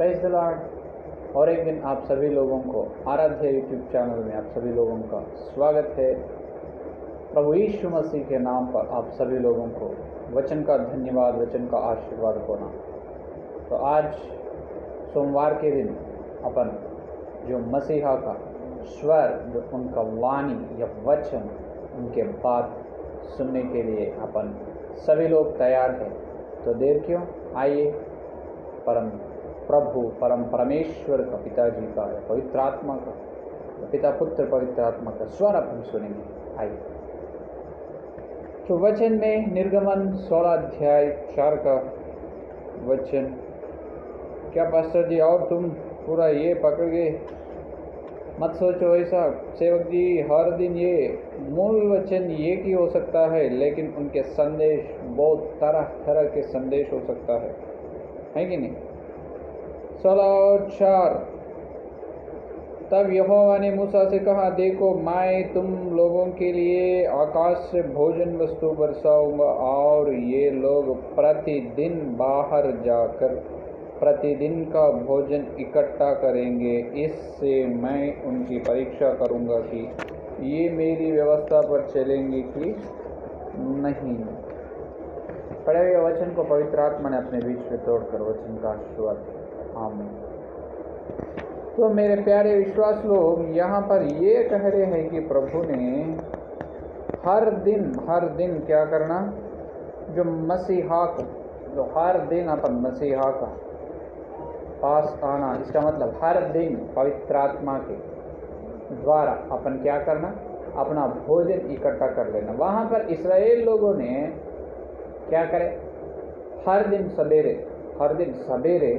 Praise the Lord. और एक दिन आप सभी लोगों को आराध्य यूट्यूब चैनल में आप सभी लोगों का स्वागत है। प्रभु यीशु मसीह के नाम पर आप सभी लोगों को वचन का धन्यवाद, वचन का आशीर्वाद होना। तो आज सोमवार के दिन अपन जो मसीहा का स्वर, जो उनका वाणी या वचन, उनके बात सुनने के लिए अपन सभी लोग तैयार हैं। तो देर क्यों, आइए परम प्रभु, परम परमेश्वर का, पिताजी का, पवित्र आत्मा का, पिता पुत्र पवित्र आत्मा का स्वर अपन सुनेंगे। आइए। तो वचन में निर्गमन 16 अध्याय 4 का वचन। क्या पास्टर जी और तुम पूरा ये पकड़ गए? मत सोचो ऐसा सेवक जी, हर दिन ये मूल वचन एक ही हो सकता है, लेकिन उनके संदेश बहुत तरह तरह के संदेश हो सकता है कि नहीं? 16:4। तब यहोवा ने मूसा से कहा, देखो मैं तुम लोगों के लिए आकाश से भोजन वस्तु बरसाऊंगा और ये लोग प्रतिदिन बाहर जाकर प्रतिदिन का भोजन इकट्ठा करेंगे। इससे मैं उनकी परीक्षा करूंगा कि ये मेरी व्यवस्था पर चलेंगे कि नहीं। पढ़े हुए वचन को पवित्र आत्मा ने अपने बीच में तोड़कर वचन का आशीर्वाद। आमीन। तो मेरे प्यारे विश्वास लोग, यहाँ पर ये कह रहे हैं कि प्रभु ने हर दिन क्या करना, जो मसीहा का, जो हर दिन अपन मसीहा का पास आना। इसका मतलब हर दिन पवित्र आत्मा के द्वारा अपन क्या करना, अपना भोजन इकट्ठा कर लेना। वहाँ पर इस्राएल लोगों ने क्या करे, हर दिन सवेरे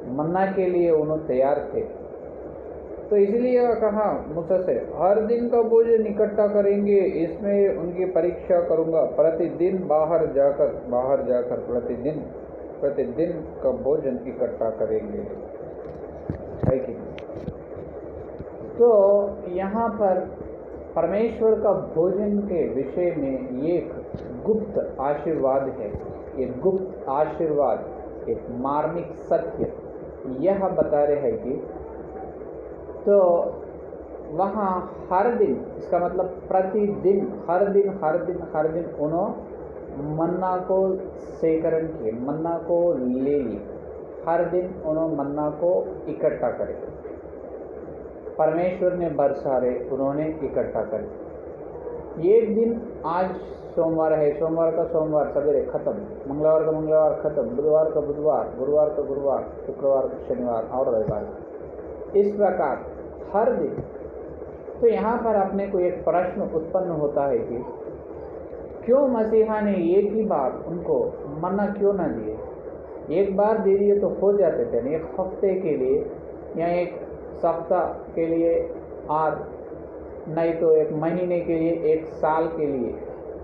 मन्ना के लिए उन्होंने तैयार थे। तो इसलिए कहा मूसा से, हर दिन का भोजन इकट्ठा करेंगे, इसमें उनकी परीक्षा करूंगा। प्रतिदिन बाहर जाकर प्रतिदिन का भोजन इकट्ठा करेंगे, है कि? तो यहाँ पर परमेश्वर का भोजन के विषय में एक गुप्त आशीर्वाद है। एक गुप्त आशीर्वाद, एक मार्मिक सत्य यह बता रहे हैं कि तो वहाँ हर दिन, इसका मतलब प्रतिदिन, हर दिन उन्होंने मन्ना को सेकरण किए, मन्ना को ले लिए। हर दिन उन्होंने मन्ना को इकट्ठा करे, परमेश्वर ने बरसारे, उन्होंने इकट्ठा करे। एक दिन आज सोमवार है, सोमवार का सोमवार सवेरे खत्म, मंगलवार का मंगलवार खत्म, बुधवार का बुधवार, गुरुवार का गुरुवार, शुक्रवार का शनिवार और रविवार। इस प्रकार हर दिन। तो यहाँ पर अपने को एक प्रश्न उत्पन्न होता है कि क्यों मसीहा ने एक ही बार उनको मन्ना क्यों ना दिए? एक बार दे दिए तो हो जाते थे, एक हफ्ते के लिए या एक सप्ताह के लिए, और नहीं तो एक महीने के लिए, एक साल के लिए,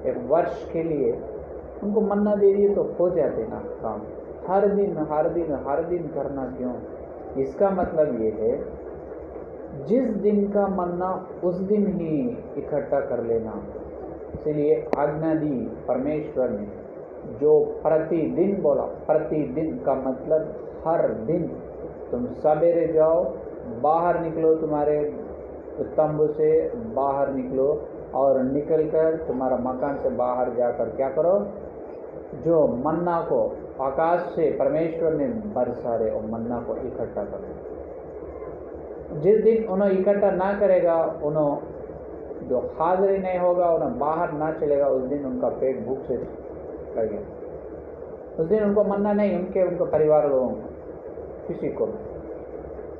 एक वर्ष के लिए उनको मन्ना दे दिए तो हो जाते ना काम। हर दिन करना क्यों? इसका मतलब ये है, जिस दिन का मन्ना उस दिन ही इकट्ठा कर लेना। इसलिए आज्ञा दी परमेश्वर ने, जो प्रतिदिन बोला। प्रतिदिन का मतलब हर दिन। तुम सवेरे जाओ, बाहर निकलो, तुम्हारे तंबू से बाहर निकलो और निकलकर तुम्हारा मकान से बाहर जाकर क्या करो, जो मन्ना को आकाश से परमेश्वर ने बरसारे और मन्ना को इकट्ठा करो। जिस दिन उन्हें इकट्ठा ना करेगा, उन्हें जो हाजिरी नहीं होगा, उन्हें बाहर ना चलेगा, उस दिन उनका पेट भूख से लगेगा। उस दिन उनको मन्ना नहीं, उनके परिवार लोगों को, किसी को।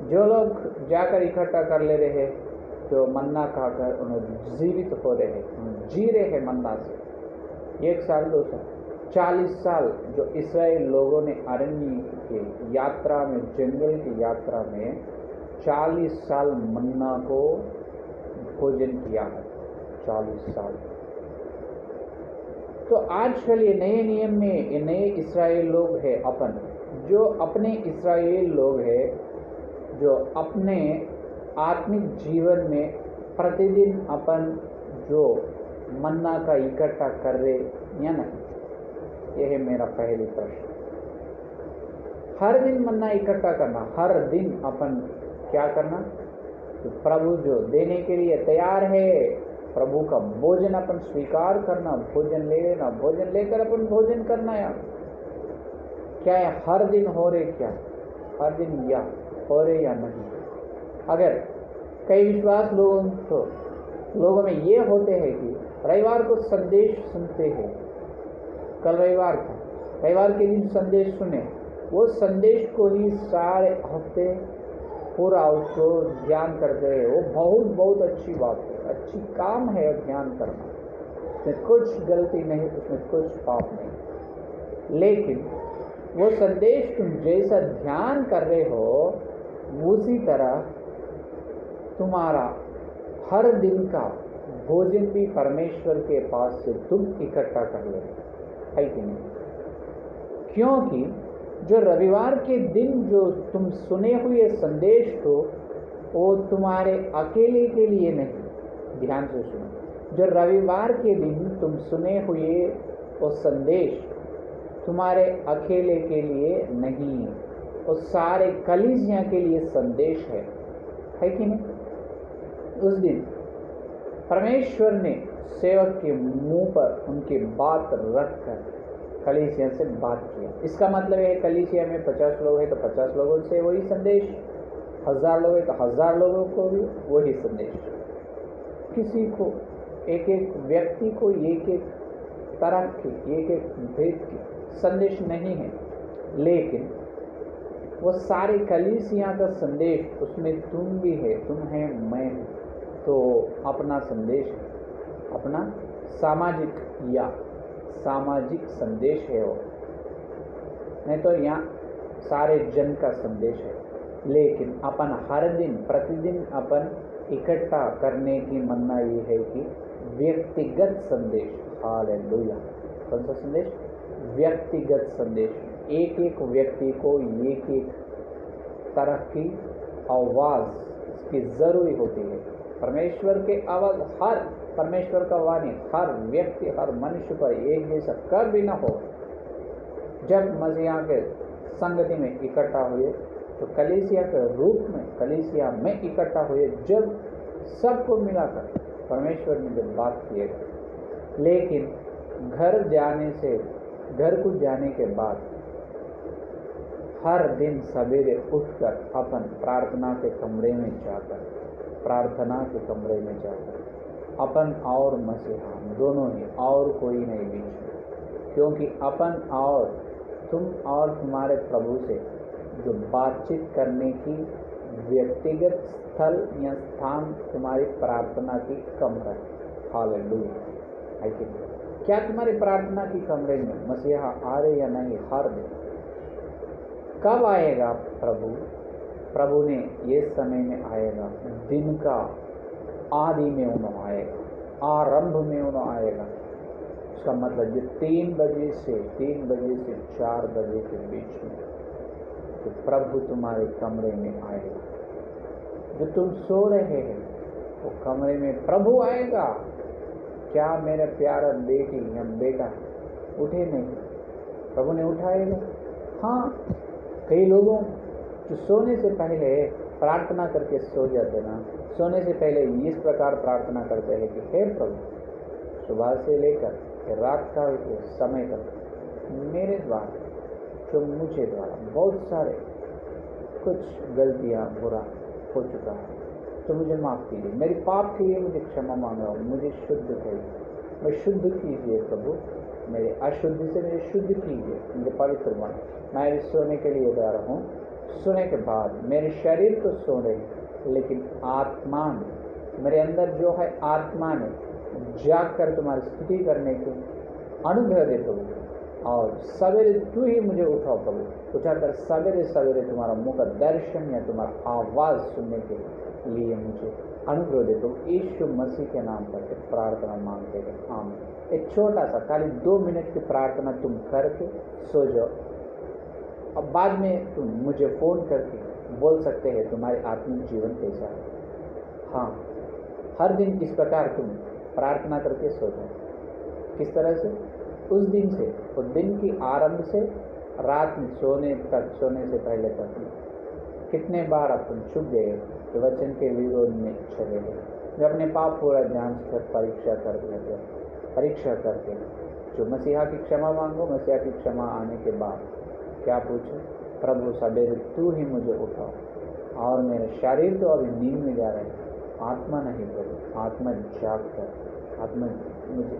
जो लोग जाकर इकट्ठा कर ले रहे हैं, जो मन्ना खाकर उन्हें जीवित हो रहे हैं, जी रहे हैं मन्ना से। 1 साल 2 साल 40 साल जो इस्राएल लोगों ने अरण्य की यात्रा में, जंगल की यात्रा में 40 साल मन्ना को भोजन किया है। 40 साल। तो आजकल ये नए नियम में ये नए इस्राएल लोग हैं अपन, जो अपने इस्राएल लोग हैं, जो अपने आत्मिक जीवन में प्रतिदिन अपन जो मन्ना का इकट्ठा कर रहे या नहीं? यह है मेरा पहली प्रश्न। हर दिन मन्ना इकट्ठा करना, हर दिन अपन क्या करना, तो प्रभु जो देने के लिए तैयार है, प्रभु का भोजन अपन स्वीकार करना, भोजन ले लेना, भोजन लेकर अपन भोजन करना। यार क्या है, हर दिन हो रहे, क्या हर दिन या हो रहे या नहीं। अगर कई विश्वास लोगों में ये होते हैं कि रविवार को संदेश सुनते हैं, कल रविवार के दिन संदेश सुने, वो संदेश को ही सारे हफ्ते पूरा उसको ध्यान करते हैं। वो बहुत अच्छी बात है, अच्छी काम है ध्यान करना, उसमें कुछ गलती नहीं, उसमें कुछ पाप नहीं। लेकिन वो संदेश तुम जैसा ध्यान कर रहे हो, उसी तरह तुम्हारा हर दिन का भोजन भी परमेश्वर के पास से तुम इकट्ठा कर ले, है कि नहीं? क्योंकि जो रविवार के दिन जो तुम सुने हुए संदेश को, वो तुम्हारे अकेले के लिए नहीं, ध्यान से सुनो, जो रविवार के दिन तुम सुने हुए वो संदेश तुम्हारे अकेले के लिए नहीं, वो सारे कलीसिया के लिए संदेश है कि नहीं? उस दिन परमेश्वर ने सेवक के मुंह पर उनकी बात रखकर कलीसिया से बात किया। इसका मतलब है कलीसिया में 50 लोग हैं तो 50 लोगों से वही संदेश, 1000 लोग हैं तो 1000 लोगों को भी वही संदेश। किसी को, एक एक व्यक्ति को एक एक तरह की, एक एक भेद की संदेश नहीं है, लेकिन वो सारे कलीसिया का संदेश, उसमें तुम भी है, तुम है, मैं हूँ, तो अपना संदेश है, अपना सामाजिक संदेश है वो, नहीं तो यहाँ सारे जन का संदेश है। लेकिन अपन हर दिन प्रतिदिन अपन इकट्ठा करने की मन्ना ये है कि व्यक्तिगत संदेश, हालेलुया। कौन सा संदेश? व्यक्तिगत संदेश। एक एक व्यक्ति को एक एक तरह की आवाज़ की ज़रूरी होती है। परमेश्वर के आवाज़, हर परमेश्वर का वाणी हर व्यक्ति, हर मनुष्य पर एक जैसा कर भी ना हो। जब मसीहा के संगति में इकट्ठा हुए तो कलीसिया के रूप में, कलीसिया में इकट्ठा हुए, जब सबको मिलाकर परमेश्वर ने जब बात किए, लेकिन घर को जाने के बाद हर दिन सवेरे उठकर अपन प्रार्थना के कमरे में जाकर अपन और मसीहा दोनों ही, और कोई नहीं बीच में, क्योंकि अपन और तुम और तुम्हारे प्रभु से जो बातचीत करने की व्यक्तिगत स्थल या स्थान तुम्हारी प्रार्थना की कमरा, हालेलुया। क्या तुम्हारी प्रार्थना की कमरे में मसीहा आ रहे या नहीं? हर दिन। कब आएगा प्रभु ने ये समय में आएगा, दिन का आदि में उन्होंने आएगा, आरंभ में उन्होंने आएगा। उसका मतलब जो 3 बजे से 4 बजे के बीच में तो प्रभु तुम्हारे कमरे में आएगा। जो तुम सो रहे हैं वो कमरे में प्रभु आएगा। क्या मेरे प्यारा बेटी या बेटा उठे नहीं? प्रभु ने उठाएगा। हाँ, कई लोगों जो सोने से पहले प्रार्थना करके सो जाते ना, सोने से पहले इस प्रकार प्रार्थना करते हैं कि हे प्रभु, सुबह से लेकर रात का समय तक मेरे द्वारा, जो मुझे द्वारा बहुत सारे कुछ गलतियाँ बुरा हो चुका है, तो मुझे माफ़ कीजिए, मेरे पाप के लिए मुझे क्षमा मांगा, मुझे शुद्ध करिए, मैं शुद्ध कीजिए प्रभु, मेरे अशुद्धि से मुझे शुद्ध कीजिए, मुझे पवित्र बना। मैं भी सोने के लिए तैयार हूँ। सोने के बाद मेरे शरीर तो सो रहे, लेकिन आत्मा ने, मेरे अंदर जो है आत्मा ने जाग कर तुम्हारी स्तुति करने के अनुग्रह दे प्रभु। और सवेरे तू ही मुझे उठाओ प्रभु, उठाकर सवेरे सवेरे तुम्हारा मुख का दर्शन या तुम्हारा आवाज़ सुनने के लिए मुझे अनुग्रह दे प्रभु। यीशु मसीह के नाम पर एक प्रार्थना मांगते हैं, आमीन। एक छोटा सा खाली 2 मिनट की प्रार्थना तुम करके सो जाओ। अब बाद में तुम मुझे फ़ोन करके बोल सकते हैं तुम्हारे आत्मिक जीवन कैसा है। हाँ, हर दिन इस प्रकार तुम प्रार्थना करके सो जाओ। किस तरह से? उस दिन से, उस दिन की आरंभ से रात में सोने से पहले तक कितने बार अपन चुप गए कि वचन के विरोध में चले गए, जो अपने पाप पूरा जांच कर परीक्षा करके जो मसीहा की क्षमा मांगो, मसीहा की क्षमा आने के बाद क्या पूछो, प्रभु सवेरे तू ही मुझे उठाओ, और मेरे शरीर तो अभी नींद में जा रहे हैं, आत्मा नहीं प्रभु, आत्मा जाग कर,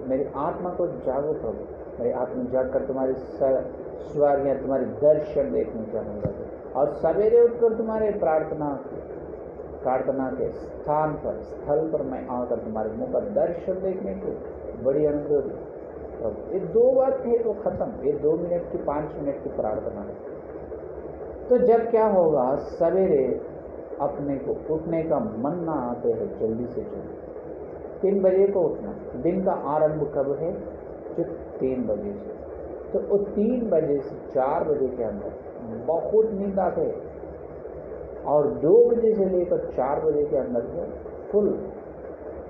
मेरी आत्मा को जागो प्रभु, मेरी आत्मा जाग कर तुम्हारी सवारियाँ, तुम्हारी दर्शन देखने चाहूँगा, और सवेरे उठकर तुम्हारे प्रार्थना के स्थल पर मैं आकर तुम्हारे मुंह का दर्शन देखने को बड़ी अनुरोध। ये 2 बात है तो खत्म, ये 2 मिनट की 5 मिनट की प्रार्थना है। तो जब क्या होगा, सवेरे अपने को उठने का मन ना आते है, जल्दी से जल्दी 3 बजे को उठना। दिन का आरंभ कब है? जो 3 बजे से, तो वो 3 बजे से 4 बजे के अंदर बहुत नींद आते है, और 2 बजे से लेकर 4 बजे के अंदर से फुल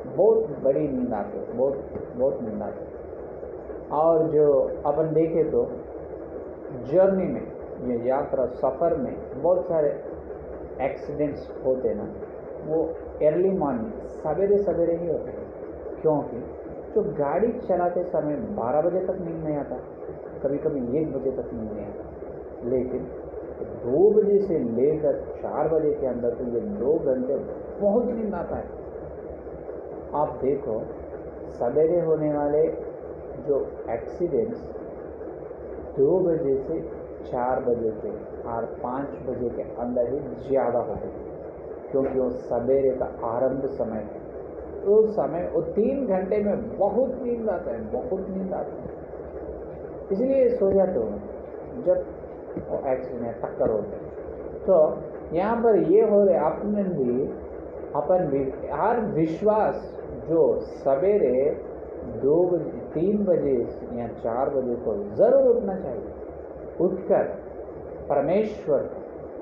बहुत बड़ी नींद आती है, बहुत नींद आती है। और जो अपन देखें तो जर्नी में, ये यात्रा सफ़र में बहुत सारे एक्सीडेंट्स होते ना, वो अर्ली मॉर्निंग सवेरे ही होते हैं, क्योंकि जो गाड़ी चलाते समय 12 बजे तक नींद नहीं आता, कभी कभी 1 बजे तक नींद नहीं आता, लेकिन 2 बजे से लेकर 4 बजे के अंदर तो ये 2 घंटे बहुत नींद आता है। आप देखो सवेरे होने वाले जो एक्सीडेंट्स 2 बजे से 4 बजे के और 5 बजे के अंदर ही ज़्यादा होते हैं, क्योंकि वो सवेरे का आरंभ समय है। उस समय वो 3 घंटे में बहुत नींद आता है, बहुत नींद आता है, इसलिए सो जाते हो जब वो एक्सीडेंट टक्कर होते हैं। तो यहाँ पर ये हो रहे अपन भी हर विश्वास जो सवेरे 2 बजे 3 बजे या 4 बजे को ज़रूर उठना चाहिए। उठकर परमेश्वर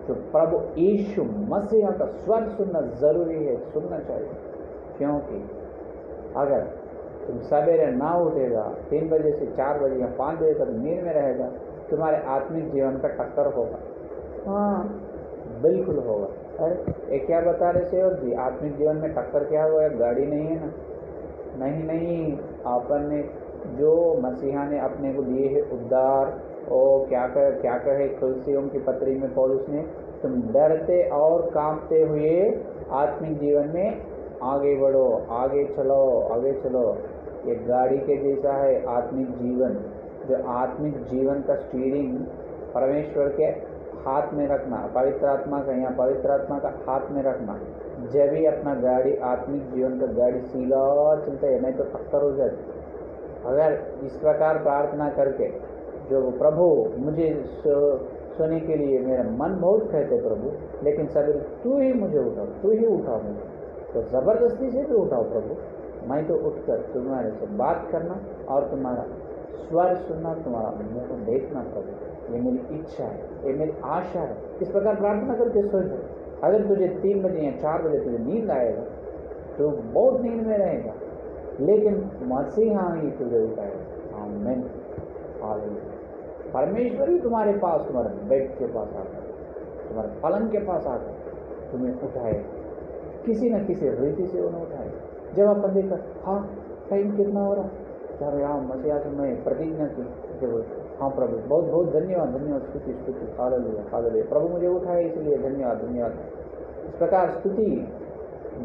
जो प्रभु यीशु मसीह का स्वर सुनना ज़रूरी है, सुनना चाहिए, क्योंकि अगर तुम सवेरे ना उठेगा, 3 बजे से 4 बजे या 5 बजे तक नींद में रहेगा, तुम्हारे आत्मिक जीवन का टक्कर होगा। हाँ, बिल्कुल होगा। अरे ये क्या बता रहे सेवक जी, आत्मिक जीवन में टक्कर क्या होगा? गाड़ी नहीं है ना? नहीं, अपन ने जो मसीहा ने अपने को दिए है उद्धार, और क्या कहे कुलसियों की पत्री में पौलुस ने, तुम डरते और कांपते हुए आत्मिक जीवन में आगे बढ़ो, आगे चलो। ये गाड़ी के जैसा है आत्मिक जीवन, जो आत्मिक जीवन का स्टीयरिंग परमेश्वर के हाथ में रखना, पवित्र आत्मा का हाथ में रखना, जब भी अपना गाड़ी आत्मिक जीवन का गाड़ी सीधा चलता है, नहीं तो टक्कर हो जाती। अगर इस प्रकार प्रार्थना करके जो प्रभु मुझे सोने के लिए मेरा मन बहुत कहते प्रभु, लेकिन सवेरे तू ही मुझे उठाओ मुझे, तो ज़बरदस्ती से भी उठाओ प्रभु, मैं तो उठकर तुम्हारे से बात करना और तुम्हारा स्वर सुनना, तुम्हारा मुँह को देखना प्रभु, ये मेरी इच्छा है, ये मेरी आशा है। इस प्रकार प्रार्थना करके सो जाओ। अगर तुझे 3 बजे या 4 बजे तुझे नींद आएगा तो बहुत नींद में रहेगा, लेकिन मसीहा ही तुझे उठाएगा। आमीन, हालेलुया। परमेश्वर ही तुम्हारे पास, तुम्हारे बेड के पास आकर, तुम्हारे पलंग के पास आकर तुम्हें उठाएगा, किसी न किसी रीति से उन्हें उठाएगा। जब अपन देखा, हाँ टाइम कितना हो रहा, क्या यहाँ मसीहा से मैं प्रतिज्ञा की, हाँ प्रभु बहुत बहुत धन्यवाद, स्तुति, हालेलुया, प्रभु मुझे उठाए इसलिए धन्यवाद। इस प्रकार स्तुति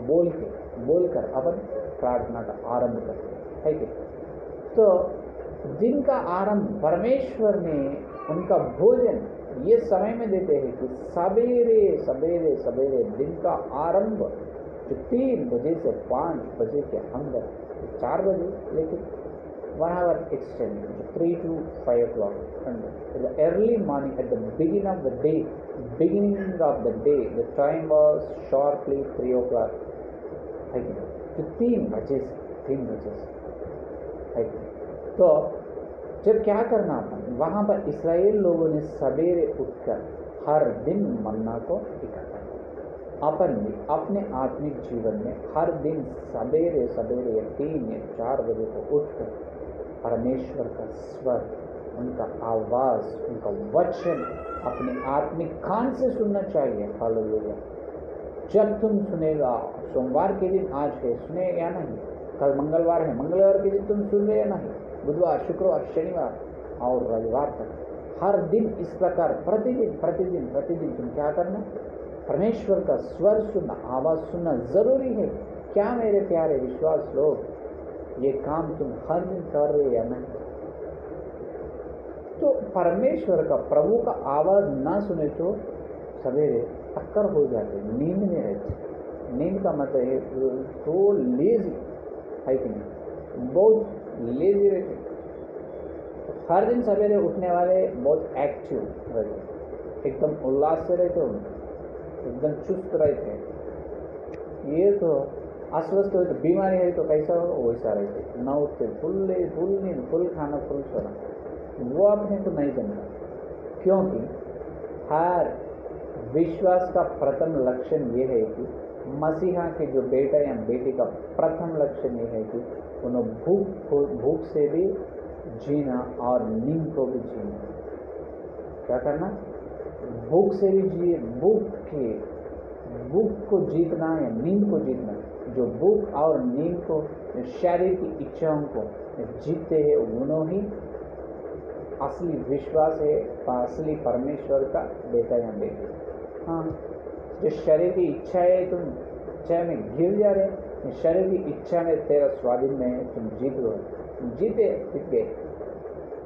बोलकर अपन प्रार्थना का आरंभ करते हैं, है कि? तो दिन का आरंभ परमेश्वर ने उनका भोजन ये समय में देते हैं कि सवेरे दिन का आरंभ जो 3 बजे से 5 बजे के अंदर, 4 बजे, लेकिन 1 hour extended, 3 to 5 o'clock. And the early morning, at the beginning of the day, the time was sharply 3 o'clock. तो 3 बजे से, तो जब क्या करना अपन, वहाँ पर इस्राएल लोगों ने सवेरे उठकर हर दिन मन्ना को इकट्ठा किया। अपन भी अपने आत्मिक जीवन में हर दिन सवेरे 3 या 4 बजे को उठकर परमेश्वर का स्वर उनका आवाज़, उनका वचन अपने आत्मिक कान से सुनना चाहिए। हालेलुया। जब तुम सुनेगा, सोमवार के दिन आज है, सुने या नहीं, कल मंगलवार है, मंगलवार के दिन तुम सुन रहे या नहीं, बुधवार, शुक्रवार, शनिवार और रविवार तक हर दिन इस प्रकार प्रतिदिन प्रतिदिन प्रतिदिन तुम क्या करना, परमेश्वर का स्वर सुनना, आवाज़ सुनना ज़रूरी है। क्या मेरे प्यारे विश्वास लोग, ये काम तुम हर दिन कर रहे या नहीं? तो परमेश्वर का, प्रभु का आवाज़ ना सुने तो सवेरे टक्कर हो जाते, नींद में रहते। नींद का मतलब है तो लेजी है कि नहीं, बहुत लेजी रहते। तो हर दिन सवेरे उठने वाले बहुत एक्टिव रहते, एकदम उल्लास से रहते, एकदम चुस्त रहते। ये तो अस्वस्थ हो तो बीमारी है तो कैसा हो, वैसा रहते, ना उठते, फुल नींद, फुल खाना, फुल सोना, वो अपने को नहीं जानता। क्योंकि हर विश्वास का प्रथम लक्षण ये है कि मसीहा के जो बेटा या बेटी का प्रथम लक्षण ये है कि उन्हें भूख से भी जीना और नींद को भी जीना। क्या करना, भूख से भी जिए, भूख को जीतना या नींद को जीतना। जो भूख और नींद को, शरीर की इच्छाओं को जीतते हैं, उन्होंने ही असली विश्वास है, असली परमेश्वर का बेटा या बेटी। हाँ, जो शरीर की इच्छा है, तुम इच्छा में गिर जा रहे, शरीर की इच्छा में तेरा स्वाधीन में है, तुम जीत गए,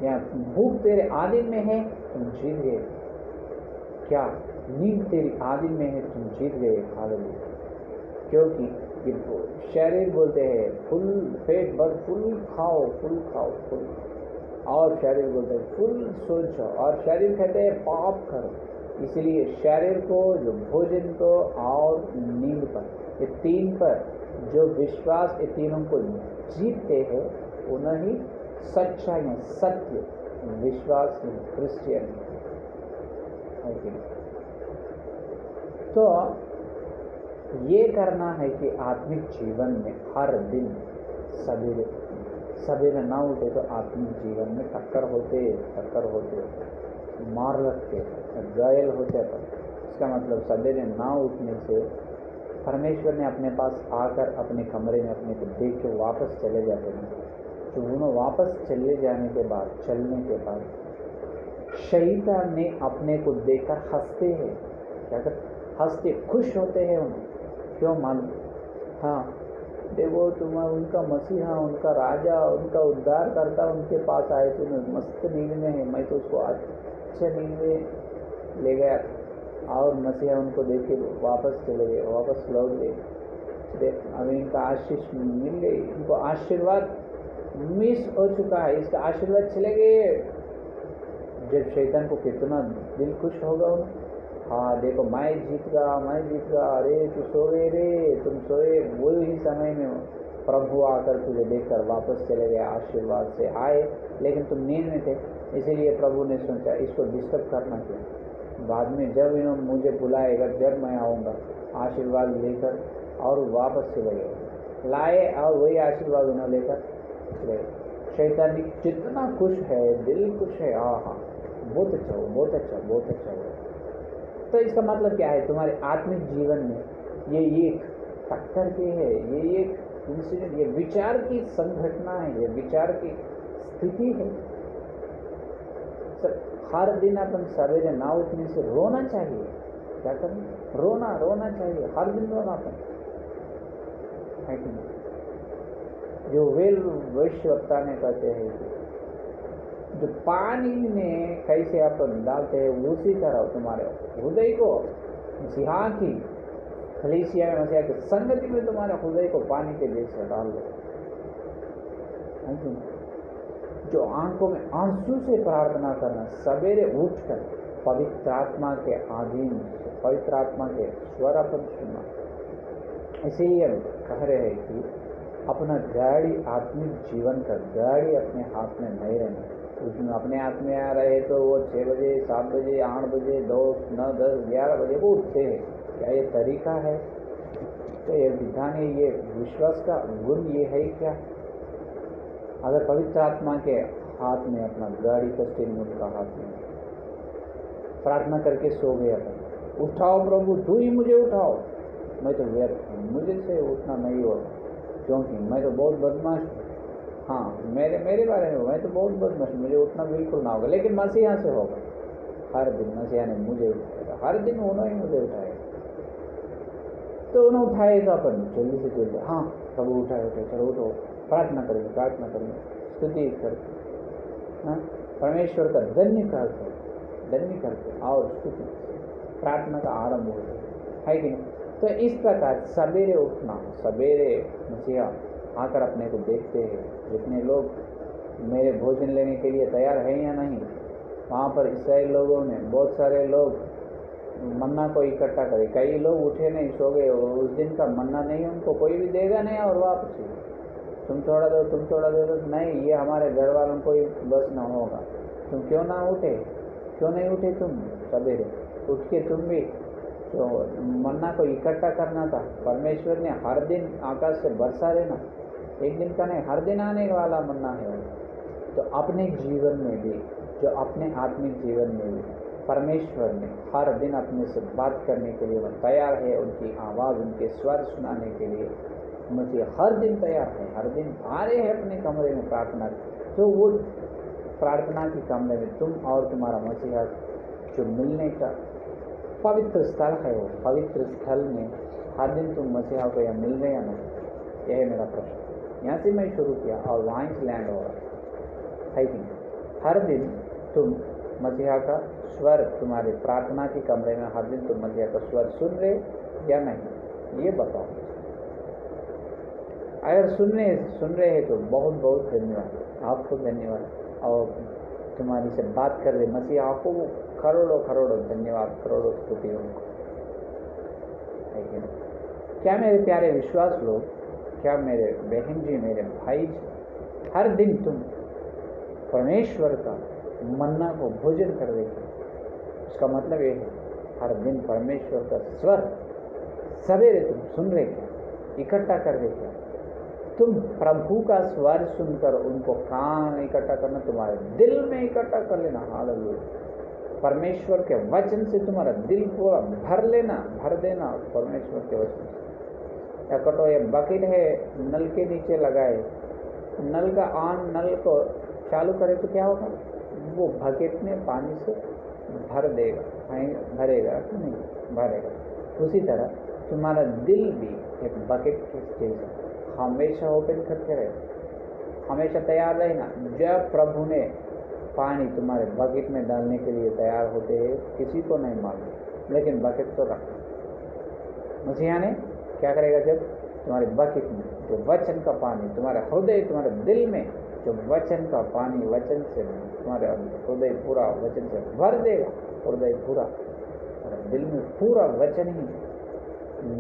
या भूख तेरे आधीन में है, तुम जीत गए। क्या नींद तेरी आधीन में है, तुम जीत गए। हालेलुया। क्योंकि ये शरीर बोलते हैं फुल पेट भर, फुल खाओ, और शरीर बोलते हैं फुल सोचो, और शरीर कहते हैं पाप करो। इसलिए शरीर को, जो भोजन को और नींद पर, ये तीन पर जो विश्वास, ये तीनों को जीतते हैं, उन्हें ही सच्चा या सत्य विश्वास क्रिश्चियन है। तो ये करना है कि आत्मिक जीवन में हर दिन सवेरे ना उठे तो आत्मिक जीवन में टक्कर होते, मार लगते, घायल होते। पर इसका मतलब सवेरे ना उठने से परमेश्वर ने अपने पास आकर अपने कमरे में अपने को देख के वापस चले जाते हैं। तो उन्होंने वापस चले जाने के बाद, चलने के बाद शैतान ने अपने को देखकर हंसते हैं, क्या करते, हंसते खुश होते हैं। उन्हें क्यों मालूम? हाँ, देखो तुम उनका मसीहा, उनका राजा, उनका उद्धार करता उनके पास आए थे, मस्त नींद में है, मैं तो उसको अच्छे नींद में ले गया, और मसीहा उनको देख के वापस चले गए, वापस लौट गए। देख, अभी इनका आशीष मिल गई, इनको आशीर्वाद मिस हो चुका है, इसका आशीर्वाद चले गए। जब शैतान को कितना दिल खुश होगा उन्हें, हाँ देखो मैं जीत गया, अरे तू सोए रे, तुम सोए। वही समय में प्रभु आकर तुझे देखकर वापस चले गए, आशीर्वाद से आए, लेकिन तुम नींद में थे, इसीलिए प्रभु ने सोचा इसको डिस्टर्ब करना क्यों। बाद में जब इन्होंने मुझे बुलाएगा, जब मैं आऊँगा आशीर्वाद लेकर, और वापस चले गए, लाए, और वही आशीर्वाद उन्होंने लेकर गए। शैतान जितना खुश है, दिल खुश है, हाँ बहुत अच्छा हो। तो इसका मतलब क्या है, तुम्हारे आत्मिक जीवन में ये एक टक्कर के है, ये एक इंसिडेंट, ये विचार की संघटना है, ये विचार की स्थिति है। हर दिन अपन सवेरे ना उठने से रोना चाहिए। क्या करना, रोना चाहिए, हर दिन रोना अपन है कि नहीं। जो वेल वैश्यवक्ता ने कहते हैं, जो पानी में कैसे अपन डालते हैं, उसी तरह तुम्हारे हृदय को मसीहा की कलीसिया में, मसीहा की संगति में तुम्हारे हृदय को पानी के जैसे डाल दो। जो आंखों में आंसू से प्रार्थना करना, सवेरे उठकर पवित्र आत्मा के अधीन, पवित्र आत्मा के स्वर अपन सुनना। इसीलिए कह रहे हैं कि अपना गाड़ी, आत्मिक जीवन का गाड़ी अपने हाथ में नहीं रहना। उसमें अपने हाथ में आ रहे तो वो 6 बजे, 7 बजे, 8 बजे, 2, 9, 10, 11 बजे को उठते हैं। क्या ये तरीका है? तो ये विधान है, ये विश्वास का गुण ये है क्या? अगर पवित्र आत्मा के हाथ में अपना गाड़ी का स्टीयरिंग उनका हाथ में, प्रार्थना करके सो गया था। उठाओ प्रभु, तू ही मुझे उठाओ, मैं तो व्यर्थ हूँ, मुझे से उठना नहीं होगा, क्योंकि मैं तो बहुत बदमाश हूँ। हाँ, मेरे बारे में मैं तो बहुत बदमाश, मुझे उठना बिल्कुल ना होगा, लेकिन मसीहा से होगा। हर दिन मसीहा ने मुझे उठाएगा, हर दिन उन्होंने मुझे उठाएगा। तो उन्हें उठाए तो अपन जल्दी से जल्दी, हाँ प्रभु उठाए, चलो उठो, प्रार्थना करेंगे, स्तुति करके, हाँ परमेश्वर का धन्य करके और स्तुति प्रार्थना का आरंभ होता है कि नहीं। तो इस प्रकार सवेरे उठना, सवेरे मसीहा आकर अपने को देखते हैं, जितने लोग मेरे भोजन लेने के लिए तैयार हैं या नहीं। वहाँ पर इस्राएल लोगों ने, बहुत सारे लोग मन्ना को इकट्ठा करे, कई लोग उठे नहीं, सो गए, उस दिन का मन्ना नहीं, उनको कोई भी देगा नहीं, और वापसी तुम थोड़ा दो तो नहीं, ये हमारे घर वालों को ही बस ना होगा। तुम क्यों नहीं उठे तुम सवेरे उठ के, तुम भी तो मन्ना को इकट्ठा करना था। परमेश्वर ने हर दिन आकाश से बरसा देना, एक दिन का नहीं, हर दिन आने वाला मन्ना है। तो अपने जीवन में भी, जो अपने आत्मिक जीवन में भी परमेश्वर ने हर दिन अपने से बात करने के लिए वह तैयार है, उनकी आवाज़, उनके स्वर सुनाने के लिए मुझे हर दिन तैयार है। हर दिन आ रहे हैं अपने कमरे में प्रार्थना, तो वो प्रार्थना के कमरे में तुम और तुम्हारा मसीहा जो मिलने का पवित्र स्थल है, वो पवित्र स्थल में हर दिन तुम मसीहा को या मिल रहे या नहीं, यह है मेरा प्रश्न। यहाँ से मैं शुरू किया और वहाँ से लैंड हो रहा है कि नहीं। हर दिन तुम मसीहा का स्वर, तुम्हारे प्रार्थना के कमरे में हर दिन तुम मसीहा का स्वर सुन रहे या नहीं, ये बताओ। अगर सुन रहे हैं तो बहुत बहुत धन्यवाद, आपको धन्यवाद। और तुम्हारी से बात कर रहे मसीहा, आपको करोड़ों धन्यवाद, करोड़ों स्तुति उनको। लेकिन क्या मेरे प्यारे विश्वास लोग, क्या मेरे बहन जी, मेरे भाई जी, हर दिन तुम परमेश्वर का मन्ना को भोजन कर रहे हो? उसका मतलब ये है हर दिन परमेश्वर का स्वर सवेरे तुम सुन रहे क्या, इकट्ठा कर रहे क्या? तुम प्रभु का स्वर सुनकर उनको कहाँ इकट्ठा करना, तुम्हारे दिल में इकट्ठा कर लेना। हालेलुया। परमेश्वर के वचन से तुम्हारा दिल पूरा भर देना परमेश्वर के वचन से। या कटो, ये बकेट है, नल के नीचे लगाए, नल को चालू करे तो क्या होगा, वो बकेट में पानी से भरेगा कि नहीं भरेगा। उसी तरह तुम्हारा दिल भी एक बकेट के जैसा हमेशा ओपन करके रहे, हमेशा तैयार रहना। जब प्रभु ने पानी तुम्हारे बकेट में डालने के लिए तैयार होते हैं, किसी को नहीं मालूम, लेकिन बकेट तो रखा। मसीहा ने क्या करेगा, जब तुम्हारे बकेट में जो वचन का पानी, तुम्हारे हृदय, तुम्हारे दिल में जो वचन का पानी, वचन से तुम्हारे हृदय पूरा वचन से भर देगा, हृदय पूरा, दिल में पूरा वचन ही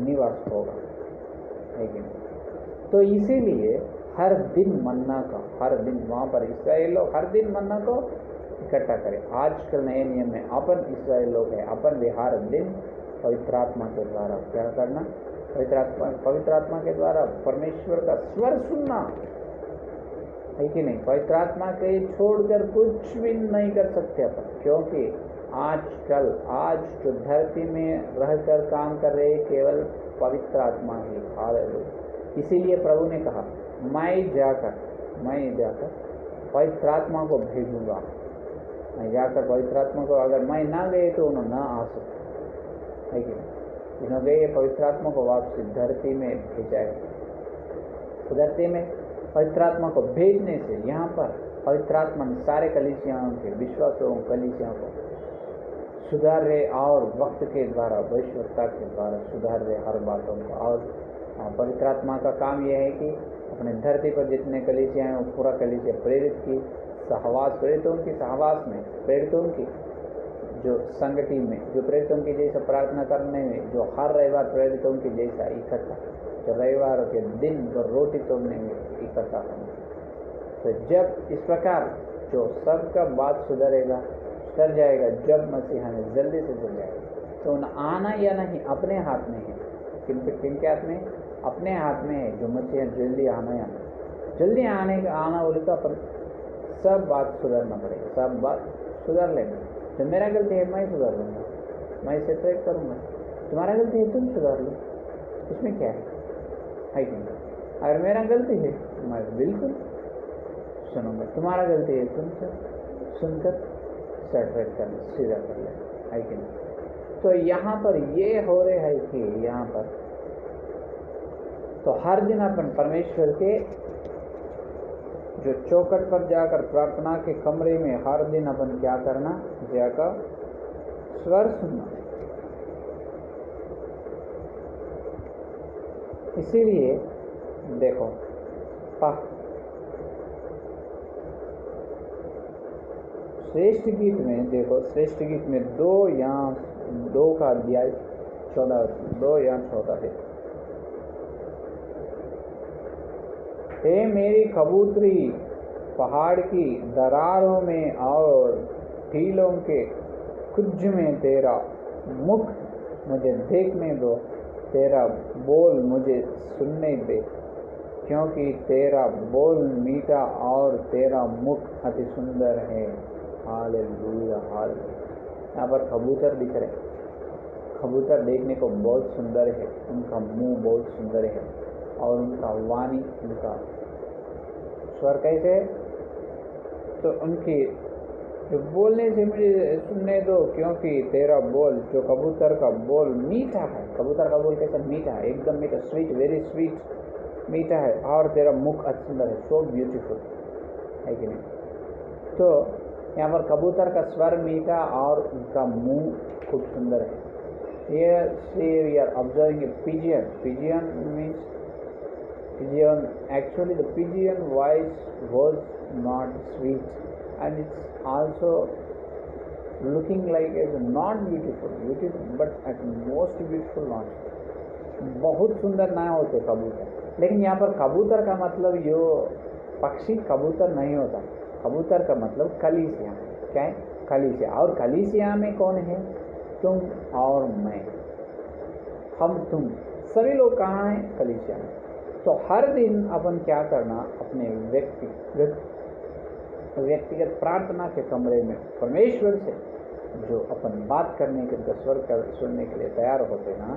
निवास होगा, लेकिन तो इसीलिए हर दिन मन्ना का, हर दिन वहाँ पर इस्राएल लोग हर दिन मन्ना को इकट्ठा करें। आजकल नए नियम में अपन इस्राएल लोग हैं, अपन भी हर दिन पवित्र आत्मा के द्वारा क्या करना, पवित्र आत्मा के द्वारा परमेश्वर का स्वर सुनना है कि नहीं। पवित्र आत्मा के छोड़कर कुछ भी नहीं कर सकते अपन, क्योंकि आज जो धरती में रहकर काम कर रहे केवल पवित्र आत्मा ही। हालेलुया। इसीलिए प्रभु ने कहा, मैं जाकर पवित्र आत्मा को भेजूंगा। मैं जाकर पवित्र आत्मा को, अगर मैं ना गए तो उन्होंने ना आ सकते, है कि नहीं। जिन्होंने गए पवित्र आत्मा को वापसी धरती में भेजाए, धरती में पवित्र आत्मा को भेजने से यहाँ पर पवित्र आत्मा ने सारे कलीसियाओं के विश्वासों कलीसियाओं को सुधार रहे, और वक्त के द्वारा, वैश्वता के द्वारा सुधार रहे हर बातों को। और पवित्र आत्मा का काम यह है कि अपने धरती पर जितने कलीसिया हैं, वो पूरा कलीसिया प्रेरित की सहवास, प्रेरितों की सहवास में, प्रेरितों की जो संगति में, जो प्रेरितों की जैसा प्रार्थना करने में, जो हर रविवार प्रेरितों की जैसा इकट्ठा, जो रविवार के दिन जो रोटी तोड़ने में इकट्ठा होना। तो जब इस प्रकार जो सबका बात सुधर जाएगा, जब मसीहा ने जल्दी से जल जाएगा, तो उन्हें आना या नहीं अपने हाथ में है। किनके हाथ में? अपने हाथ में है। जो मसीहा जल्दी आना या नहीं, जल्दी आना बोले तो अपन सब बात सुधरना पड़ेगा, सब बात सुधर लेंगे। जब मेरा गलती है मैं सुधर लूँगा, मैं इसे ट्रैक करूँगा। तुम्हारा गलती है तुम सुधार लो, इसमें क्या है कि नहीं? अगर मेरा गलती है मैं बिल्कुल सुनूंगा, तुम्हारा गलती है तुम सुनकर सेटरेट कर सीधा कर ले, है कि नहीं? तो यहाँ पर ये हो रहे है कि यहाँ पर तो हर दिन अपन परमेश्वर के जो चौखट पर जाकर प्रार्थना के कमरे में हर दिन अपन क्या करना, जाकर स्वर सुनना। इसीलिए देखो श्रेष्ठ गीत में, देखो श्रेष्ठ गीत में 2 का अध्याय 14 है। हे मेरी कबूतरी पहाड़ की दरारों में और टीलों के कुंज में तेरा मुख मुझे देखने दो, तेरा बोल मुझे सुनने दे, क्योंकि तेरा बोल मीठा और तेरा मुख अति सुंदर है। Hallelujah, hallelujah. यहाँ पर कबूतर दिख रहे, कबूतर देखने को बहुत सुंदर है, उनका मुंह बहुत सुंदर है और उनका वाणी, उनका स्वर कैसे है, तो उनकी जो बोलने से मुझे सुनने दो, क्योंकि तेरा बोल, जो कबूतर का बोल मीठा है। कबूतर का बोल कैसा मीठा है, एकदम मीठा, स्वीट, वेरी स्वीट मीठा है, और तेरा मुख अति सुंदर है, सो ब्यूटीफुल, है कि नहीं? तो यहाँ पर कबूतर का स्वर मीठा और उनका मुंह खूब सुंदर है। Here we are observing a pigeon. Pigeon means pigeon. Actually, the pigeon voice was not sweet, and it's also looking like it's not beautiful, but at most beautiful not. बहुत सुंदर ना होते कबूतर, लेकिन यहाँ पर कबूतर का मतलब यो पक्षी कबूतर नहीं होता। कबूतर का मतलब कलीसिया, क्या है? कलीसिया। और कलीसिया में कौन है? तुम और मैं, हम तुम सभी लोग कहाँ हैं? कलीसिया में। तो हर दिन अपन क्या करना, अपने व्यक्तिगत प्रार्थना के कमरे में परमेश्वर से जो अपन बात करने के स्वर सुनने के लिए तैयार होते ना,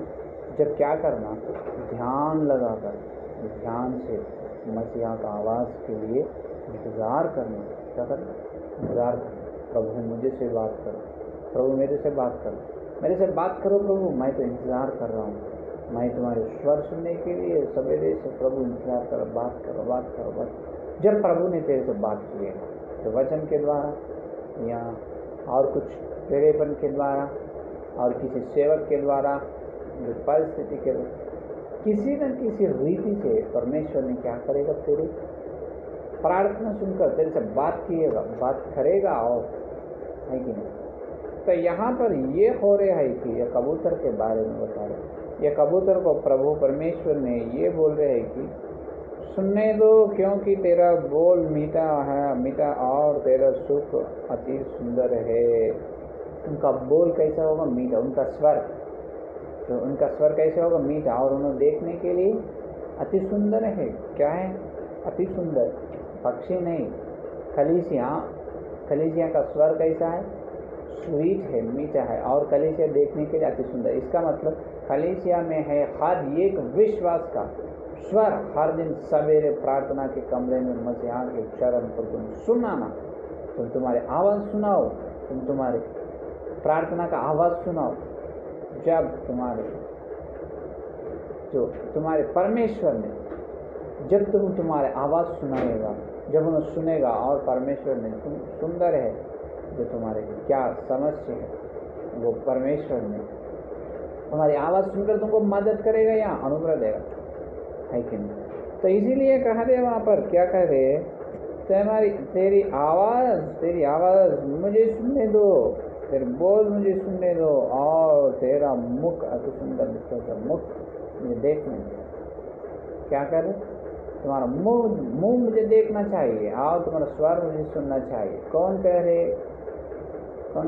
जब क्या करना, ध्यान लगाकर ध्यान से मसीहा का आवाज़ के लिए इंतज़ार करना। क्या करना? इंतज़ार करना। प्रभु मुझे से बात करो, प्रभु मेरे से बात करो, मेरे से बात करो प्रभु, मैं तो इंतज़ार कर रहा हूँ, मैं तुम्हारे स्वर सुनने के लिए सवेरे से प्रभु इंतज़ार करो, बात करो, बात करो, बात। जब प्रभु ने तेरे से बात की है, तो वचन के द्वारा या और कुछ प्रेरेपण के द्वारा और किसी सेवक के द्वारा, जो परिस्थिति के किसी न किसी रीति से परमेश्वर ने क्या करेगा, तेरी प्रार्थना सुनकर तेरे से बात किएगा, बात करेगा, और है कि नहीं? तो यहाँ पर ये हो रहा है कि ये कबूतर के बारे में बता रहे, ये कबूतर को प्रभु परमेश्वर ने ये बोल रहे हैं कि सुनने दो, क्योंकि तेरा बोल मीठा है, मीठा और तेरा सुख अति सुंदर है। उनका बोल कैसा होगा? मीठा। उनका स्वर, तो उनका स्वर कैसे होगा? मीठा। और उन्हें देखने के लिए अति सुंदर है। क्या है? अति सुंदर। पक्षी नहीं, कलीसिया। कलीसिया का स्वर कैसा है? स्वीट है, मीठा है, और कलीसिया देखने के लिए अति सुंदर। इसका मतलब कलीसिया में है हर एक विश्वास का स्वर। हर दिन सवेरे प्रार्थना के कमरे में मसीहा के चरण पर तुम सुनाना, तुम तुम्हारे आवाज़ सुनाओ, तुम तुम्हारे प्रार्थना का आवाज़ सुनाओ। जब तुम्हारे परमेश्वर ने, जब तुम तुम्हारे आवाज़ सुनाएगा, जब उन्हें सुनेगा, और परमेश्वर ने तुम सुंदर है, जो तुम्हारे क्या समस्या है, वो परमेश्वर ने तुम्हारी आवाज़ सुनकर तुमको मदद करेगा या अनुग्रह देगा, है कि नहीं? तो इसीलिए कह रहे वहाँ पर, क्या कह रहे, तेरी आवाज़ मुझे सुनने दो, तेरे बोल मुझे सुनने दो, और तेरा मुख अति सुंदर, मुख मुझे देखने दो। क्या कर रहे? तुम्हारा मुंह मुझे देखना चाहिए, और तुम्हारा स्वर मुझे सुनना चाहिए। कौन कह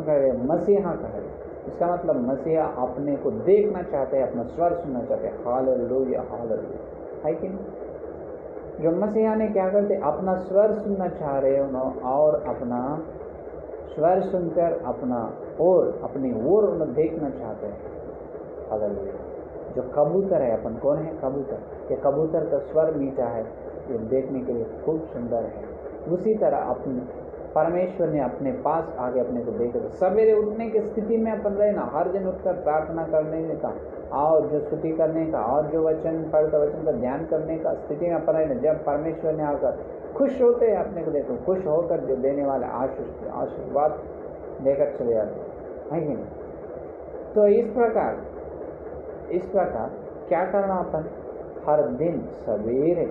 रहे? मसीहा कह रहे। इसका मतलब मसीहा अपने को देखना चाहते हैं, अपना स्वर सुनना चाहते हैं। हालेलुया, हालेलुया, है कि नहीं? जो मसीहा ने क्या करते, अपना स्वर सुनना चाह रहे उन्होंने, और अपना स्वर सुनकर अपनी ओर उन्हें देखना चाहते हैं। हालेलुया। जो कबूतर है, अपन कौन है? कबूतर। ये कबूतर का स्वर मीठा है, ये देखने के लिए खूब सुंदर है। उसी तरह अपने परमेश्वर ने अपने पास आगे अपने को देखे। सवेरे उठने की स्थिति में अपन रहना, हर दिन उठकर प्रार्थना करने का और जो स्तुति करने का और जो वचन पढ़कर वचन का ध्यान करने का स्थिति में अपन रहना। जब परमेश्वर ने आकर खुश होते हैं अपने को देखो, खुश होकर जो देने वाले आशीर्वाद देकर चले जाते हैं कि नहीं। तो इस प्रकार क्या करना अपन, हर दिन सवेरे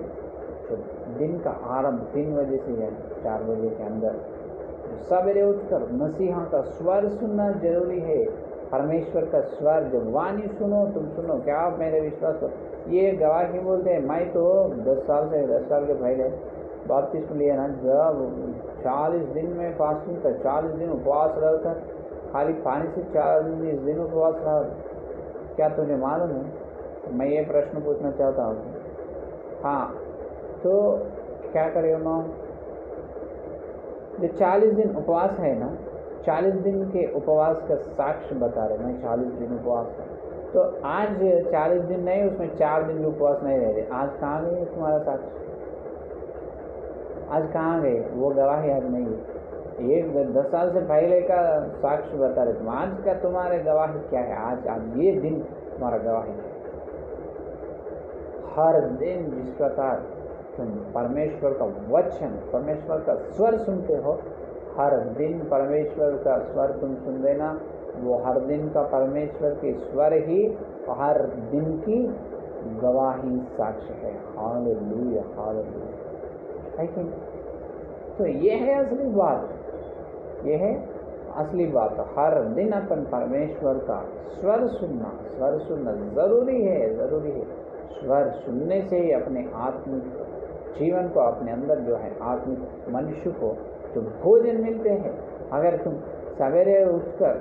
तो दिन का आरंभ 3 बजे से या 4 बजे के अंदर सवेरे उठकर मसीहा का स्वर सुनना जरूरी है। परमेश्वर का स्वर, जब वाणी सुनो, तुम सुनो। क्या आप मेरे विश्वास हो? ये गवाही बोलते हैं, मैं तो 10 साल के पहले बपतिस्मा लिया ना, जब 40 दिन में फास्टिंग कर, 40 दिन उपवास रहकर खाली पानी से 40 दिन उपवास रहा। क्या तुझे मालूम है? मैं ये प्रश्न पूछना चाहता हूँ। हाँ, तो क्या करें उन्होंने? जो 40 दिन उपवास है ना, 40 दिन के उपवास का साक्ष्य बता रहे। मैं 40 दिन उपवास है, तो आज 40 दिन नहीं, उसमें 4 दिन भी उपवास नहीं रह रहे। आज कहाँ गए तुम्हारा साक्ष्य? आज कहाँ गए? वो गवाही आज नहीं है। ये 10 साल से पहले का साक्ष्य बता रहे तुम। आज का तुम्हारे गवाही क्या है? आज ये दिन तुम्हारा गवाही है। हर दिन जिस प्रकार तुम परमेश्वर का वचन, परमेश्वर का स्वर सुनते हो, हर दिन परमेश्वर का स्वर तुम सुन देना। वो हर दिन का परमेश्वर के स्वर ही हर दिन की गवाही साक्ष्य है। Hallelujah, hallelujah. है कि? तो ये है असली बात, ये है असली बात। हर दिन अपन परमेश्वर का स्वर सुनना जरूरी है। स्वर सुनने से ही अपने आत्मिक जीवन को, अपने अंदर जो है आत्मिक मनुष्य को जो भोजन मिलते हैं। अगर तुम सवेरे उठकर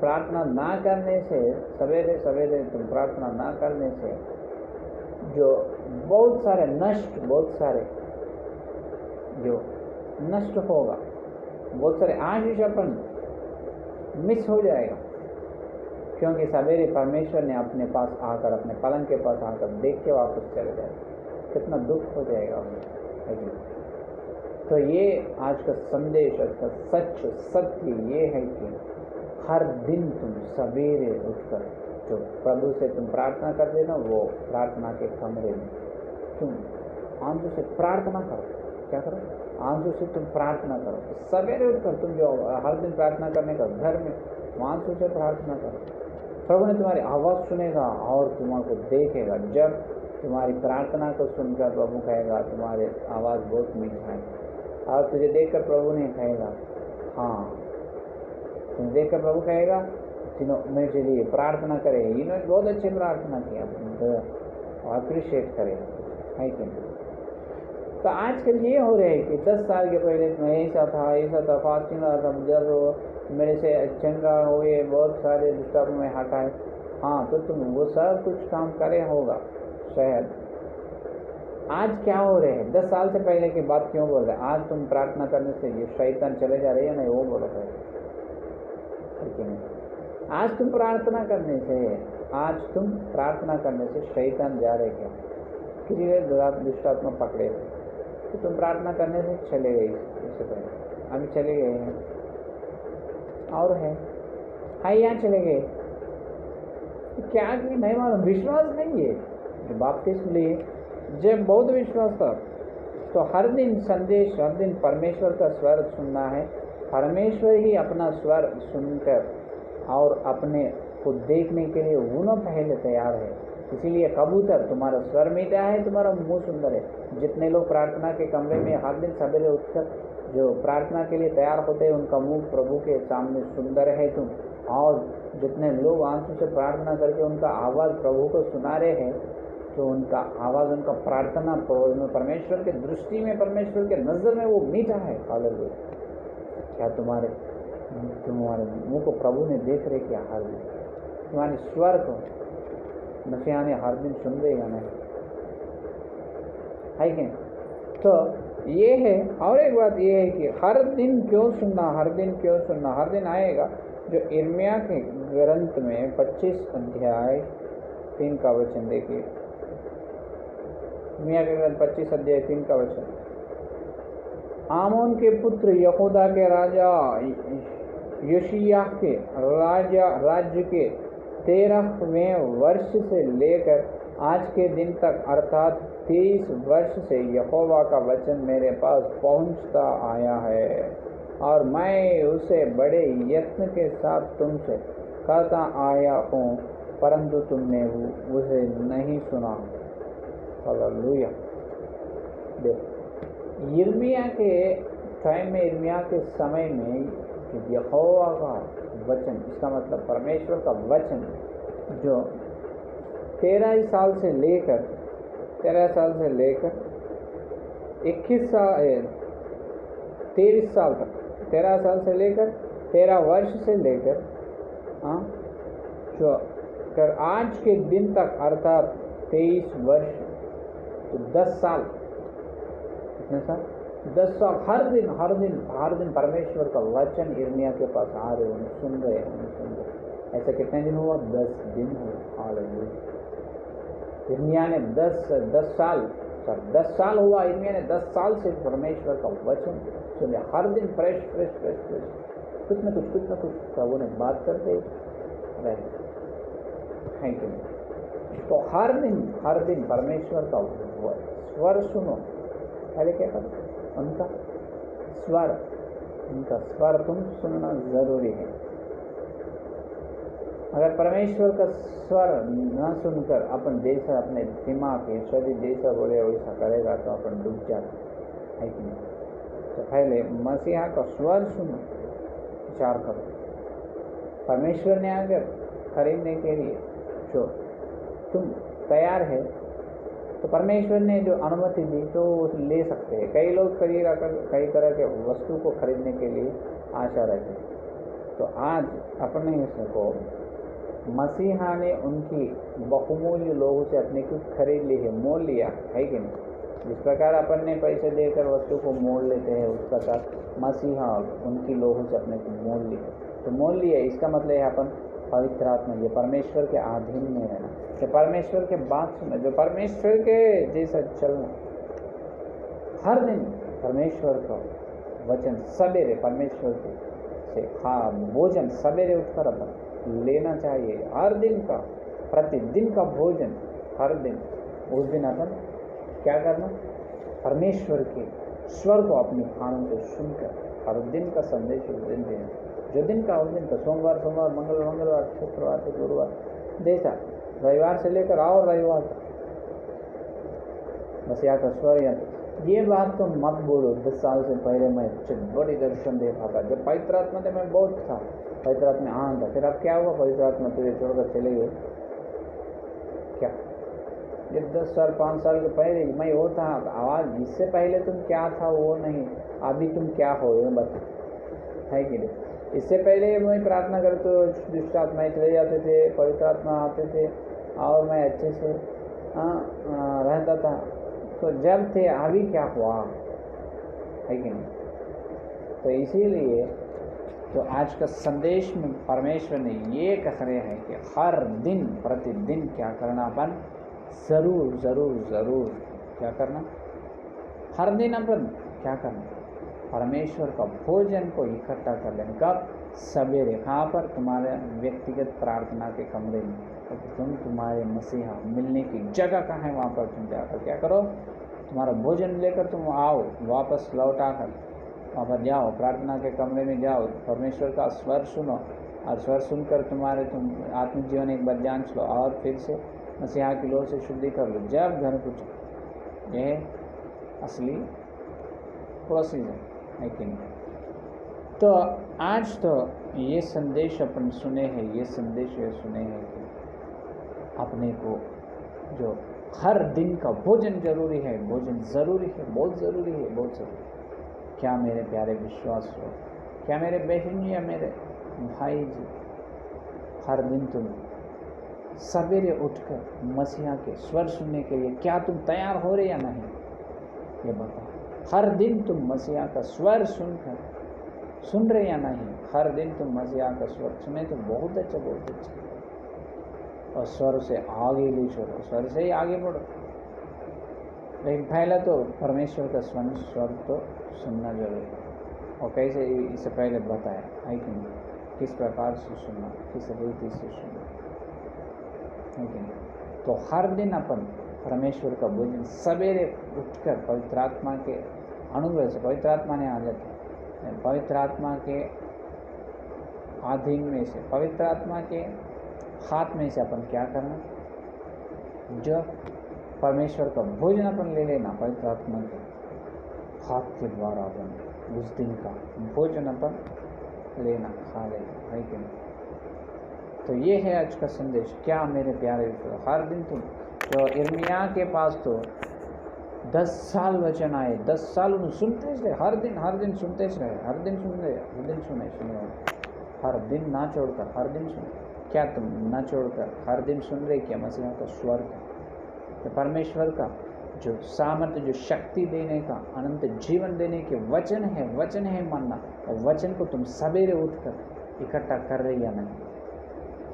प्रार्थना ना करने से, सवेरे तुम प्रार्थना ना करने से जो बहुत सारे जो नष्ट होगा, बहुत सारे आशीष अपन मिस हो जाएगा। क्योंकि सवेरे परमेश्वर ने अपने पास आकर, अपने पलंग के पास आकर देख के वापस चले जाए, कितना दुख हो जाएगा उन्हें। तो ये आज का संदेश, आज का सत्य ये है कि हर दिन तुम सवेरे उठकर जो प्रभु से तुम प्रार्थना करते ना, वो प्रार्थना के कमरे में तुम आंसू से प्रार्थना करो। क्या करो? आंसू से तुम प्रार्थना करो। सवेरे उठकर तुम जो हर दिन प्रार्थना करने का घर में आंसू से प्रार्थना करो। प्रभु ने तुम्हारी आवाज़ सुनेगा और तुम्हारे देखेगा। जब तुम्हारी प्रार्थना को सुनकर प्रभु कहेगा तुम्हारे आवाज़ बहुत मीठा है, और तुझे देखकर प्रभु ने कहेगा, हाँ, तुझे देखकर प्रभु कहेगा मेरे लिए प्रार्थना करे, इन्होंने बहुत अच्छी प्रार्थना किया, अप्रिशिएट करे, है कि नहीं? तो आजकल ये हो रहा है कि 10 साल के पहले मैं ऐसा था, फास्टिंग रहा था, जब मेरे से चंगा हुए, बहुत सारे दुष्टात्मा में हटाए। हाँ, तो तुम वो सब कुछ काम करे होगा शायद। आज क्या हो रहे हैं? 10 साल से पहले की बात क्यों बोल रहे हैं? आज तुम प्रार्थना करने से ये शैतान चले जा रहे हैं, नहीं वो बोलो है कि नहीं? आज तुम प्रार्थना करने से शैतान जा रहे क्या? किसी ने दुष्टात्मा पकड़े तो तुम प्रार्थना करने से चले गए। इससे पहले अभी चले गए हैं और है यहाँ चले गए, तो क्या कि नहीं मालूम, विश्वास नहीं है। जो बपतिस्मा लिए जब बहुत विश्वास था, तो हर दिन परमेश्वर का स्वर सुनना है। परमेश्वर ही अपना स्वर सुनकर और अपने को देखने के लिए उन्होंने पहले तैयार है। इसीलिए कबूतर, तुम्हारा स्वर मीठा है, तुम्हारा मुंह सुंदर है। जितने लोग प्रार्थना के कमरे में हर दिन सवेरे उठकर जो प्रार्थना के लिए तैयार होते हैं, उनका मुंह प्रभु के सामने सुंदर है तुम। और जितने लोग आंसू से प्रार्थना करके उनका आवाज़ प्रभु को सुना रहे हैं, तो उनका आवाज़, उनका प्रार्थना परमेश्वर के दृष्टि में, परमेश्वर के नज़र में वो मीठा है। हालेलुया। क्या तुम्हारे मुंह को प्रभु ने देख रहे क्या? हर दिन तुम्हारे स्वर को मसीहा ने हर दिन सुन देगा नहीं, है कि नहीं? तो ये है। और एक बात ये है कि हर दिन क्यों सुनना, हर दिन क्यों सुनना, हर दिन आएगा जो इर्मिया के ग्रंथ में 25 अध्याय 3 का वचन देखिए। इर्मिया के ग्रंथ 25 अध्याय 3 का वचन। आमोन के पुत्र यहूदा के राजा योशिय्याह के राज्य के 13वें वर्ष से लेकर आज के दिन तक अर्थात 23 वर्ष से यहोवा का वचन मेरे पास पहुंचता आया है और मैं उसे बड़े यत्न के साथ तुमसे कहता आया हूँ, परंतु तुमने उसे नहीं सुना। हालेलुया। यिर्मयाह के टाइम में, यिर्मयाह के समय में यहोवा का वचन, इसका मतलब परमेश्वर का वचन जो 13 साल से लेकर 23 साल तक, 13 साल से लेकर 13 वर्ष से लेकर जो कर आज के दिन तक अर्थात 23 वर्ष, तो 10 साल, कितने साल? 10 साल हर दिन परमेश्वर का वचन यिर्मयाह के पास आ रहे हैं, सुन रहे। ऐसा कितने दिन हुआ? 10 दिन हुए। हालेलुया। यिर्मयाह ने 10 साल हुआ। यिर्मयाह ने 10 साल से परमेश्वर का वचन सुने। हर दिन फ्रेश कुछ न कुछ प्रभु ने बात करते रहे। Thank you. तो हर दिन परमेश्वर का स्वर सुनो। पहले क्या करो? उनका स्वर तुम सुनना जरूरी है। अगर परमेश्वर का स्वर न सुनकर अपन जैसा अपने दिमाग के शरीर जैसा बोले वैसा करेगा तो अपन डूब जाते है कि नहीं। तो पहले मसीहा का स्वर सुनो, विचार करो। परमेश्वर ने अगर खरीदने के लिए जो तुम तैयार है तो परमेश्वर ने जो अनुमति दी तो ले सकते हैं। कई लोग कई तरह के वस्तु को खरीदने के लिए आशा रहते हैं। तो आज अपने को मसीहा ने उनकी बहुमूल्य लोगों से अपने कुछ खरीद ली है, मोल लिया है कि नहीं। जिस प्रकार अपन ने पैसे देकर वस्तु को मोल लेते हैं, उस प्रकार मसीहा उनकी लोगों से अपने को मोल लिया। तो मोल लिया, इसका मतलब है अपन पवित्र आत्मा, जो परमेश्वर के अधीन में रहना, जो परमेश्वर के बात सुनना, जो परमेश्वर के जैसा चलना। हर दिन परमेश्वर का वचन सवेरे परमेश्वर से भोजन सवेरे उठकर अपन लेना चाहिए। हर दिन का, प्रतिदिन का भोजन हर दिन। उस दिन अपन क्या करना? परमेश्वर के स्वर को अपनी कानों से सुनकर हर दिन का संदेश उस दिन देना। जो दिन का उस दिन का, सोमवार मंगलवार शुक्रवार से गुरुवार जैसा, रविवार से लेकर और रविवार तक मसीहा का स्वर। ये बात तो मत बोलो 10 साल से पहले मैं बड़ी दर्शन देखा था, जब पवित्र आत्मा थे मैं बहुत था, पवित्र आत्मा आना था। फिर अब क्या हुआ? पवित्र आत्मा तुझे छोड़कर चले गए क्या? ये 10 साल 5 साल के पहले मैं वो था, आवाज़ इससे पहले तुम क्या था वो नहीं, अभी तुम क्या हो ये बता, है कि नहीं? इससे पहले मैं प्रार्थना कर तो दुष्ट आत्माएं चले जाते थे, पवित्र आत्मा आते थे और मैं अच्छे से रहता था। तो जब थे, अभी क्या हुआ, है कि नहीं? तो इसीलिए तो आज का संदेश में परमेश्वर ने ये कह रहे हैं कि हर दिन प्रतिदिन क्या करना, अपन ज़रूर क्या करना? हर दिन अपन क्या करना? परमेश्वर का भोजन को इकट्ठा कर लेना। कब? सवेरे। कहाँ पर? तुम्हारे व्यक्तिगत प्रार्थना के कमरे में। तो तुम्हारे मसीहा मिलने की जगह कहाँ है, वहाँ पर तुम जाकर क्या करो? तुम्हारा भोजन लेकर तुम आओ, वापस लौटा कर वहाँ पर जाओ, प्रार्थना के कमरे में जाओ, परमेश्वर का स्वर सुनो और स्वर सुनकर तुम आत्मिक जीवन एक बार जांच लो और फिर से मसीहा की लोह से शुद्धि कर लो, जब घर कुछ। यह असली प्रोसीजर है कि नहीं? तो आज तो ये संदेश अपन सुने हैं, ये संदेश ये सुने हैं कि अपने को जो हर दिन का भोजन जरूरी है, भोजन ज़रूरी है, बहुत ज़रूरी है, बहुत ज़रूरी। क्या मेरे प्यारे विश्वास हो, क्या मेरे बहन या मेरे भाई जी, हर दिन तुम सवेरे उठकर मसीहा के स्वर सुनने के लिए क्या तुम तैयार हो रहे या नहीं? ये बताओ। हर दिन तुम मसीहा का स्वर सुन रहे या नहीं? हर दिन तुम मसीहा का स्वर सुने तो बहुत अच्छा, बहुत अच्छा। और स्वर से आगे ले चलो, स्वर से ही आगे बढ़ो। लेकिन पहले तो परमेश्वर का स्वर तो सुनना जरूरी है। और कैसे, इससे पहले बताया है कि नहीं, किस प्रकार से सुनना, किस रीति से सुनना है कि नहीं। तो हर दिन अपन परमेश्वर का भोजन सवेरे उठकर पवित्र आत्मा के अनुग्रह से, पवित्र आत्मा ने आ जाते हैं, पवित्र आत्मा के अधीन में से, पवित्र आत्मा के हाथ में से अपन क्या करना, जो परमेश्वर का भोजन अपन ले लेना, पवित्र आत्मा के हाथ के द्वारा अपन उस दिन का भोजन अपन लेना, खा लेना, है कि नहीं। तो ये है आज का संदेश। क्या मेरे प्यारे विश्वासी, हर दिन तुम, जो यिर्मयाह के पास तो 10 साल वचन आए, 10 साल उन्हें सुनते रहे, हर दिन सुनते रहे, हर दिन सुने, हर दिन ना छोड़कर, हर दिन सुने। क्या तुम ना छोड़कर हर दिन सुन रहे? क्या मसीहा का स्वर का, तो परमेश्वर का जो सामर्थ्य, जो शक्ति देने का, अनंत जीवन देने के वचन है मानना, और वचन को तुम सवेरे उठकर इकट्ठा कर रहे या नहीं?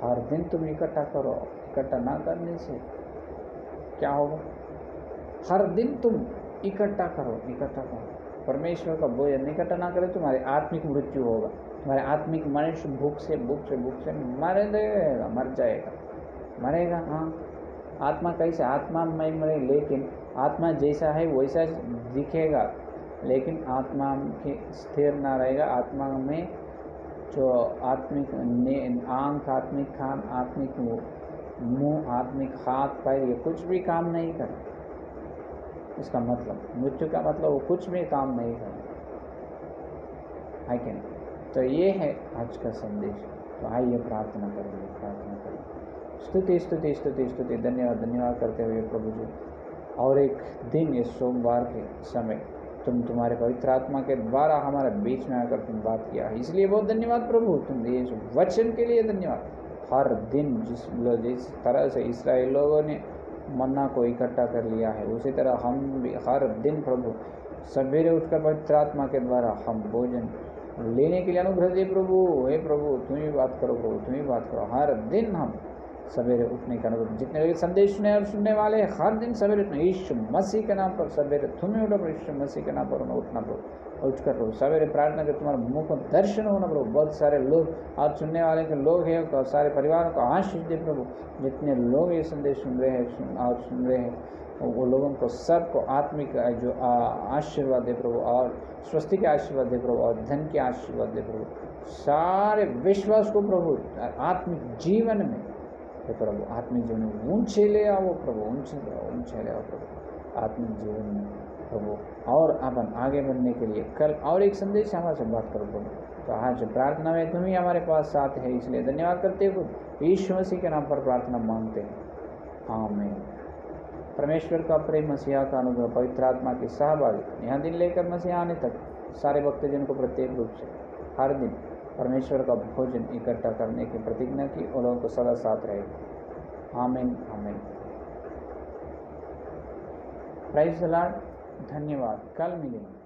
हर दिन तुम इकट्ठा करो। इकट्ठा ना करने से क्या होगा? हर दिन तुम इकट्ठा करो। परमेश्वर का भोजन इकट्ठा ना करे, तुम्हारी आत्मिक मृत्यु होगा। तुम्हारे आत्मिक मनुष्य भूख से मरेगा। हाँ, आत्मा कैसे? आत्मा में मरे, लेकिन आत्मा जैसा है वैसा दिखेगा, लेकिन आत्मा के स्थिर ना रहेगा। आत्मा में जो आत्मिक आंख, आत्मिक कान, आत्मिक मुंह, आत्मिक हाथ पैर, ये कुछ भी काम नहीं करे। इसका मतलब, मृत्यु का मतलब वो कुछ भी काम नहीं करे, है कि नहीं। तो ये है आज का संदेश। तो आइए प्रार्थना करेंगे। स्तुति, धन्यवाद करते हुए प्रभु जी, और एक दिन इस सोमवार के समय तुम तुम्हारे पवित्र आत्मा के द्वारा हमारे बीच में आकर तुम बात किया, इसलिए बहुत धन्यवाद प्रभु। तुम ये वचन के लिए धन्यवाद। हर दिन जिस तरह से इस्राएल लोगों ने मन्ना को इकट्ठा कर लिया है, उसी तरह हम भी हर दिन प्रभु सवेरे उठकर पवित्र आत्मा के द्वारा हम भोजन लेने के लिए अनुग्रह दे प्रभु। हे प्रभु, तुम ही बात करो प्रभु, तुम ही बात करो। हर दिन हम सवेरे उठने का अनुग्रह, जितने लोग संदेश सुने और सुनने वाले हैं, हर दिन सवेरे उठना, यीशु मसीह के नाम पर सवेरे तुम्हें उठो, यीशु मसीह के नाम पर उठना प्रभु। उठकर प्रभु सवेरे प्रार्थना कर तुम्हारे मुँह को दर्शन होना प्रभु। बहुत सारे लोग आज सुनने वाले के लोग हैं, और सारे परिवारों को आशीष दे प्रभु। जितने लोग ये संदेश सुन रहे हैं वो लोगों को सबको आत्मिक जो आशीर्वाद दे प्रभु, और स्वस्ति के आशीर्वाद दे प्रभु, और धन के आशीर्वाद दे प्रभु। सारे विश्वास को प्रभु आत्मिक जीवन में प्रभु, आत्मिक जीवन में ऊंचे ले आओ प्रभु, ऊंचे ले आओ प्रभु आत्मिक जीवन में प्रभु। और अपन आगे बढ़ने के लिए कल और एक संदेश हमारे से बात करो प्रभु। तो आज प्रार्थना में तुम ही हमारे पास साथ है, इसलिए धन्यवाद करते हुए यीशु मसीह के नाम पर प्रार्थना मांगते हैं, आमीन। परमेश्वर का प्रेम, मसीहा का अनुग्रह, पवित्र आत्मा की सहभागिता यहाँ दिन लेकर मसीहा आने तक सारे भक्तजन को प्रत्येक रूप से हर दिन परमेश्वर का भोजन इकट्ठा करने की प्रतिज्ञा की, और लोगों को सदा साथ रहेगी, आमीन आमीन। प्राइज द लॉर्ड, धन्यवाद। कल मिलेंगे।